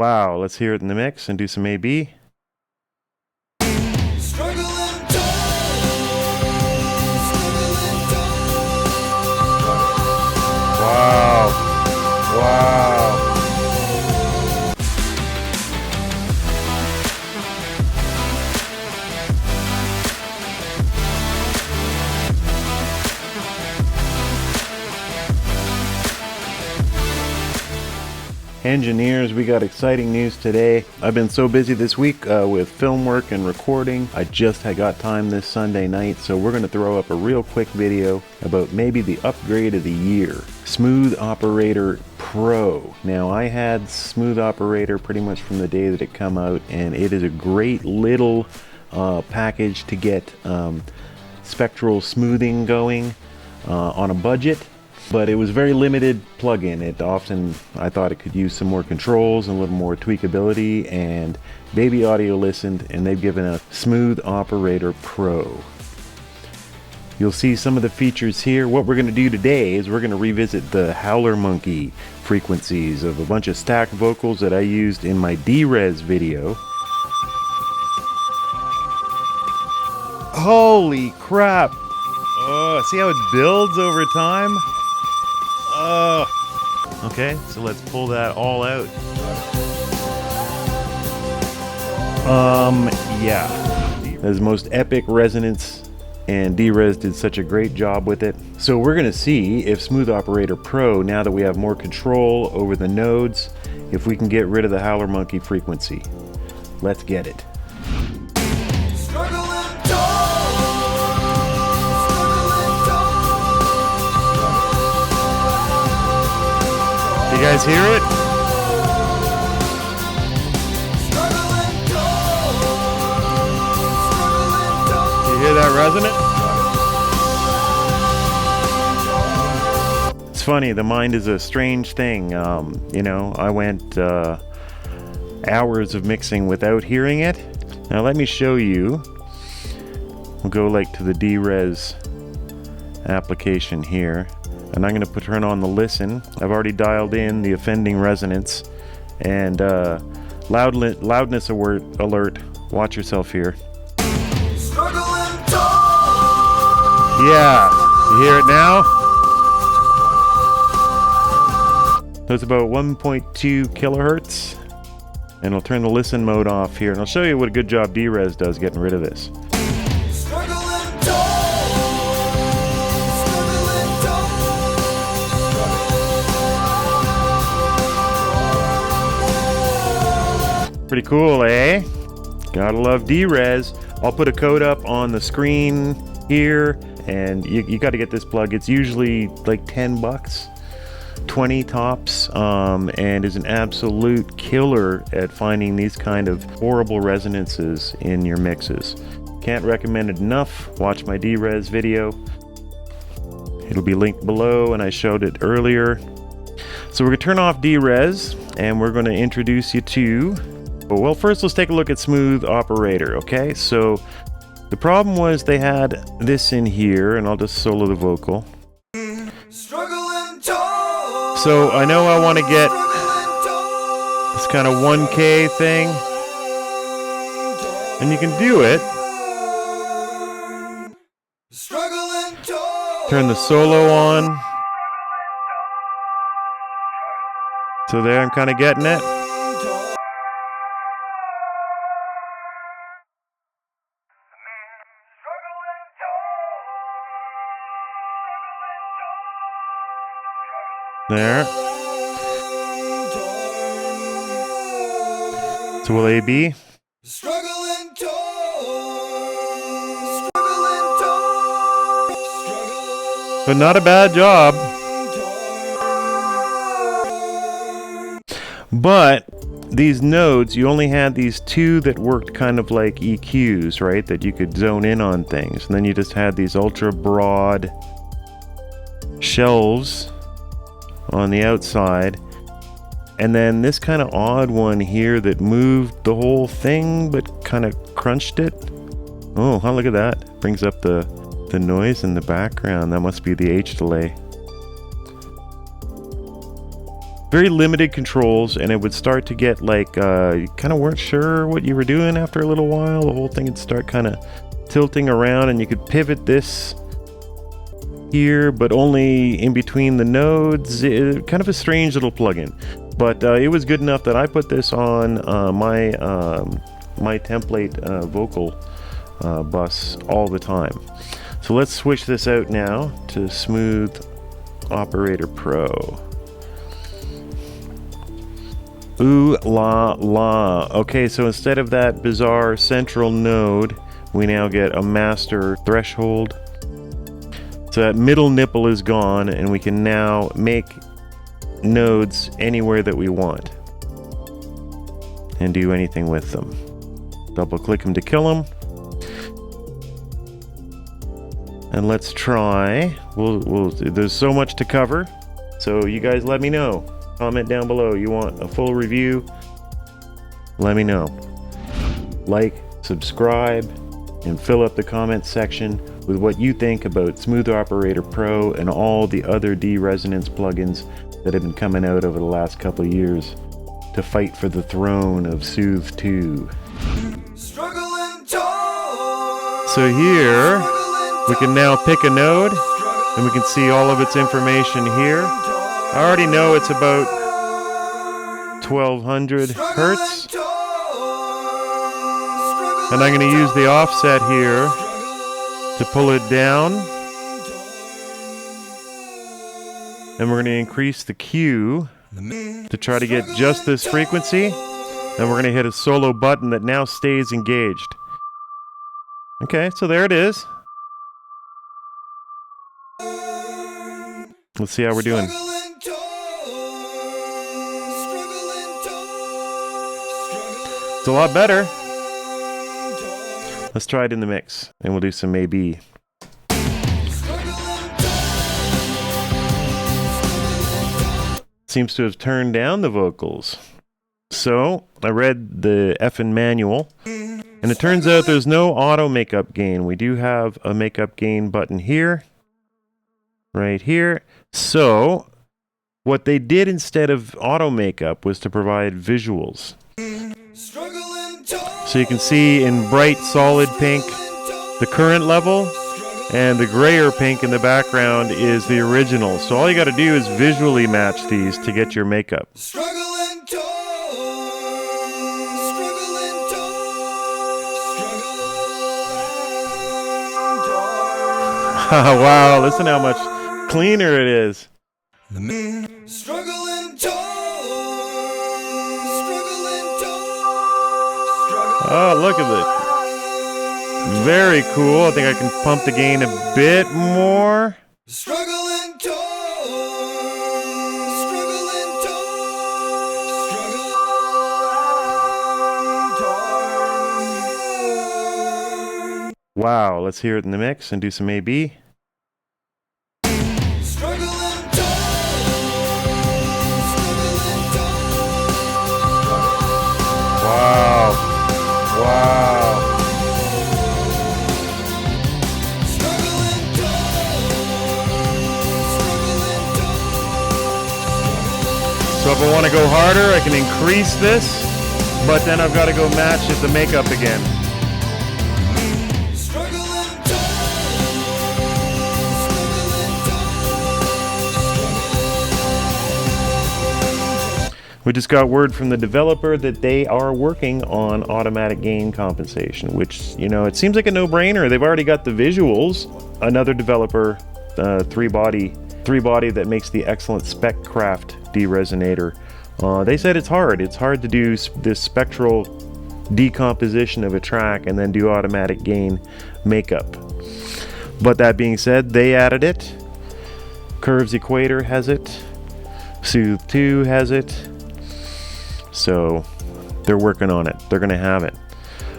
Wow, let's hear it in the mix and do some A/B. Wow. Wow. Engineers, we got exciting news today. I've been so busy this week with film work and recording. I just had got time this Sunday night, so we're going to throw up a real quick video about maybe the upgrade of the year. Smooth Operator Pro. Now, I had Smooth Operator pretty much from the day that it come out, and it is a great little package to get spectral smoothing going on a budget. But it was very limited plug-in. I thought it could use some more controls and a little more tweakability, and Baby Audio listened and they've given a Smooth Operator Pro. You'll see some of the features here. What we're going to do today is we're going to revisit the Howler Monkey frequencies of a bunch of stacked vocals that I used in my D-Res video. Holy crap! Oh, see how it builds over time? Okay, so let's pull that all out. Yeah. That's the most epic resonance, and D-Res did such a great job with it. So we're gonna see if Smooth Operator Pro, now that we have more control over the nodes, if we can get rid of the Howler Monkey frequency. Let's get it. You guys hear it? You hear that resonant? It's funny, the mind is a strange thing. You know, I went hours of mixing without hearing it. Now let me show you. We'll go like to the D-Res application here. And I'm going to turn on the listen. I've already dialed in the offending resonance and loudness alert. Watch yourself here. Yeah, you hear it now? So it's about 1.2 kilohertz. And I'll turn the listen mode off here, and I'll show you what a good job D-Res does getting rid of this. Pretty cool, eh? Gotta love D-Res. I'll put a code up on the screen here, and you got to get this plug. It's usually like 10 bucks, 20 tops, and is an absolute killer at finding these kind of horrible resonances in your mixes. Can't recommend it enough. Watch my D-Res video. It'll be linked below, and I showed it earlier. So we're gonna turn off D-Res, and we're gonna introduce you to, well, first let's take a look at Smooth Operator, okay? So the problem was they had this in here, and I'll just solo the vocal. So I know I want to get this kind of 1K thing, and you can do it. Turn the solo on. So there, I'm kind of getting it. There. So will A/B? But not a bad job. But these nodes, you only had these two that worked kind of like EQs, right? That you could zone in on things. And then you just had these ultra broad shelves on the outside, and then this kind of odd one here that moved the whole thing but kind of crunched it. Oh, look at that. Brings up the noise in the background. That must be the H delay. very limited controls, and it would start to get like you kind of weren't sure what you were doing after a little while. The whole thing would start kind of tilting around, and you could pivot this here, but only in between the nodes. Kind of a strange little plugin, but it was good enough that I put this on my template vocal bus all the time. So let's switch this out now to Smooth Operator Pro. Ooh la la. Okay, so instead of that bizarre central node, we now get a master threshold. So that middle nipple is gone, and we can now make nodes anywhere that we want and do anything with them. Double click them to kill them. And let's try. There's so much to cover, so you guys let me know. Comment down below. You want a full review? Let me know. Like, subscribe, and fill up the comment section with what you think about Smooth Operator Pro and all the other D-Resonance plugins that have been coming out over the last couple of years to fight for the throne of Soothe 2. So here, we can now pick a node, and we can see all of its information here. I already know it's about 1200 hertz. And I'm going to use the offset here to pull it down. And we're going to increase the Q to try to get just this frequency. And we're going to hit a solo button that now stays engaged. Okay, so there it is. Let's see how we're doing. It's a lot better. Let's try it in the mix, and we'll do some A/B. Seems to have turned down the vocals. So I read the effing manual, and it turns out there's no auto makeup gain. We do have a makeup gain button here, right here. So what they did instead of auto makeup was to provide visuals. So you can see in bright solid pink the current level, and the grayer pink in the background is the original. So all you got to do is visually match these to get your makeup. Wow, listen how much cleaner it is. Oh, look at it. Very cool. I think I can pump the gain a bit more. Wow, let's hear it in the mix and do some A/B. Wow. Wow. So if I want to go harder, I can increase this, but then I've got to go match it the makeup again. We just got word from the developer that they are working on automatic gain compensation, which, you know, it seems like a no-brainer. They've already got the visuals. Another developer, three body that makes the excellent Speccraft deresonator. They said it's hard. It's hard to do this spectral decomposition of a track and then do automatic gain makeup. But that being said, they added it. Curves Equator has it. Soothe 2 has it. So they're working on it. They're going to have it.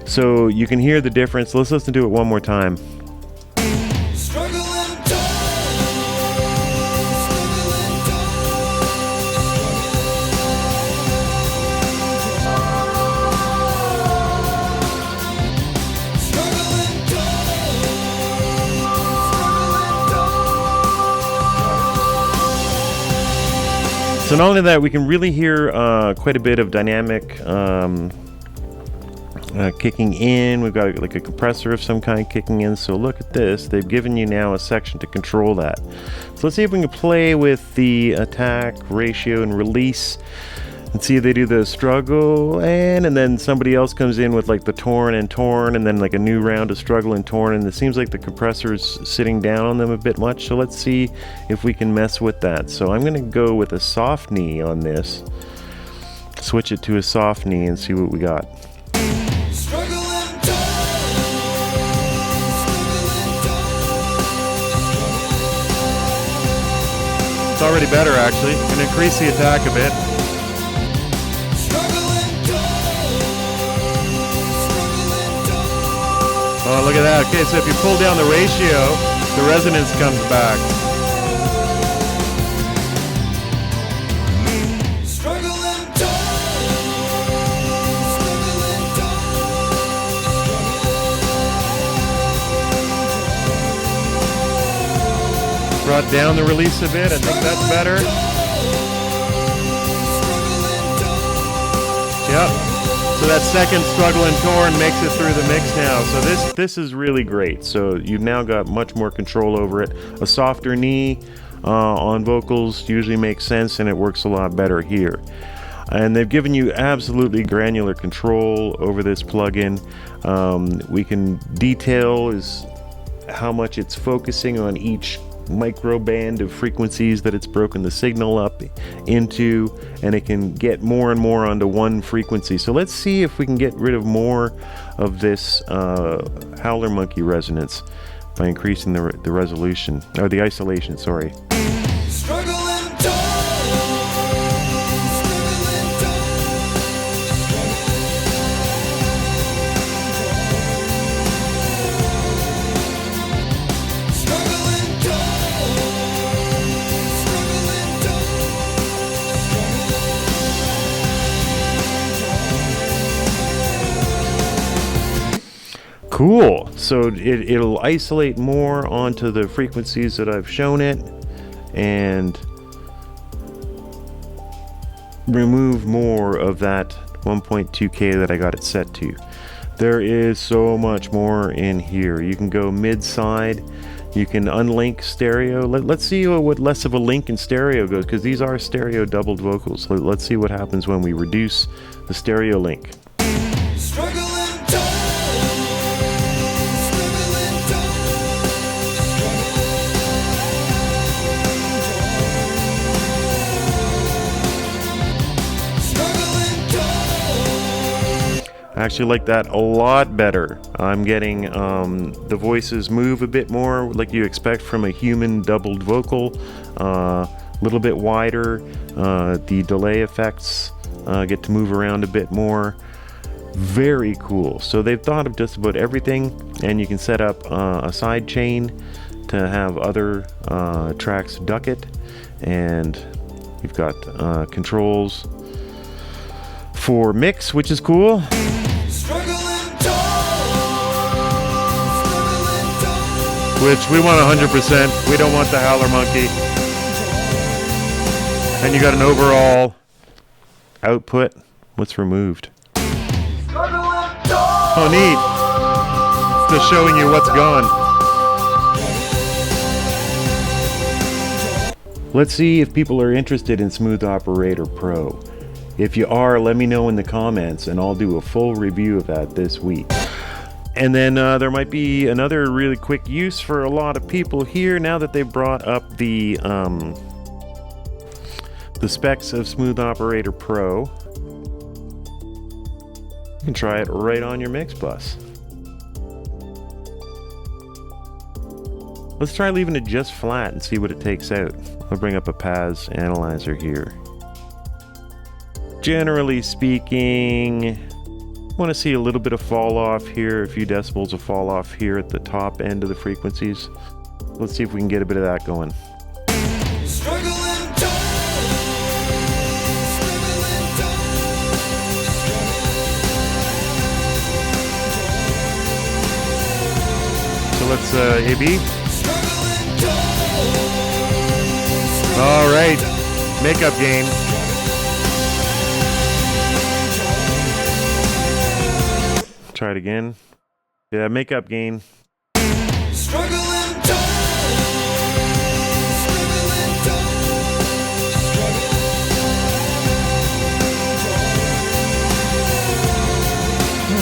So you can hear the difference. Let's listen to it one more time. So So not only that, we can really hear quite a bit of dynamic kicking in. We've got like a compressor of some kind kicking in. So look at this. They've given you now a section to control that. So let's see if we can play with the attack, ratio, and release. And see if they do the struggle, and then somebody else comes in with like the torn, and then like a new round of struggle and torn, and it seems like the compressor's sitting down on them a bit much. So let's see if we can mess with that. So I'm gonna go with a soft knee on this. Switch it to a soft knee and see what we got. It's already better actually. I'm gonna increase the attack a bit. Oh, look at that. Okay, so if you pull down the ratio, the resonance comes back. Brought down the release a bit. I think that's better. Yep. So that second struggle and torn makes it through the mix now. So this is really great. So you've now got much more control over it. A softer knee on vocals usually makes sense, and it works a lot better here. And they've given you absolutely granular control over this plugin. We can detail is how much it's focusing on each micro band of frequencies that it's broken the signal up into, and it can get more and more onto one frequency. So let's see if we can get rid of more of this Howler monkey resonance by increasing the resolution, or the isolation, sorry. Cool. So it'll isolate more onto the frequencies that I've shown it, and remove more of that 1.2K that I got it set to. There is so much more in here. You can go mid-side. You can unlink stereo. Let's see what less of a link in stereo goes, because these are stereo doubled vocals. Let's see what happens when we reduce the stereo link. I actually like that a lot better. I'm getting the voices move a bit more like you expect from a human doubled vocal, a little bit wider. The delay effects get to move around a bit more. Very cool. So they've thought of just about everything, and you can set up a side chain to have other tracks duck it, and you've got controls for mix, which is cool. Which we want 100%. We don't want the Howler monkey. And you got an overall output. What's removed? Oh, neat. It's just showing you what's gone. Let's see if people are interested in Smooth Operator Pro. If you are, let me know in the comments, and I'll do a full review of that this week. And then there might be another really quick use for a lot of people here now that they've brought up the specs of Smooth Operator Pro. You can try it right on your mix bus. Let's try leaving it just flat and see what it takes out. I'll bring up a Paz analyzer here. Generally speaking, want to see a little bit of fall off here, a few decibels of fall off here at the top end of the frequencies. Let's see if we can get a bit of that going. So let's AB. All right, makeup gain. Try it again. Yeah, makeup gain.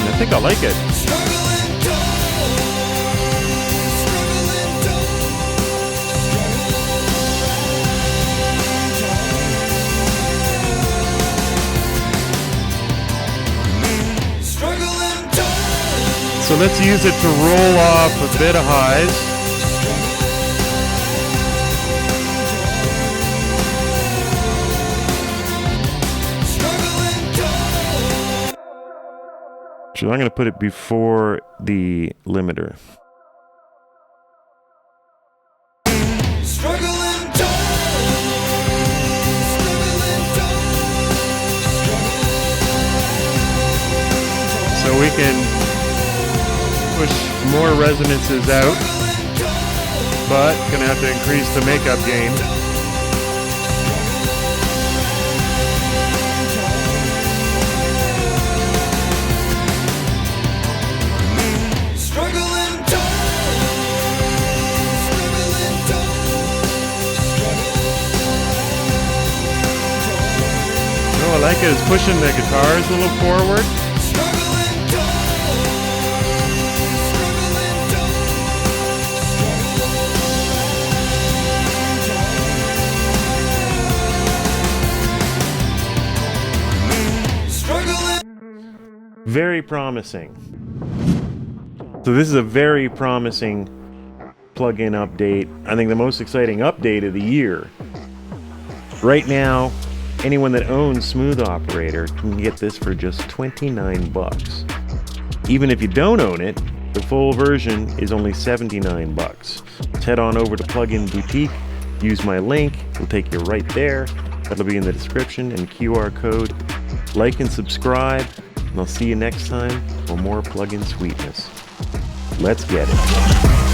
I think I like it. So let's use it to roll off a bit of highs. So I'm going to put it before the limiter. So we can push more resonances out, but gonna have to increase the makeup gain. Oh, I like it. It's pushing the guitars a little forward. Very promising. So this is a very promising plugin update. I think the most exciting update of the year. Right now, anyone that owns Smooth Operator can get this for just 29 bucks. Even if you don't own it, the full version is only 79 bucks. Just head on over to Pluginboutique, use my link, it'll take you right there. That'll be in the description and QR code. Like and subscribe, and I'll see you next time for more plugin sweetness. Let's get it.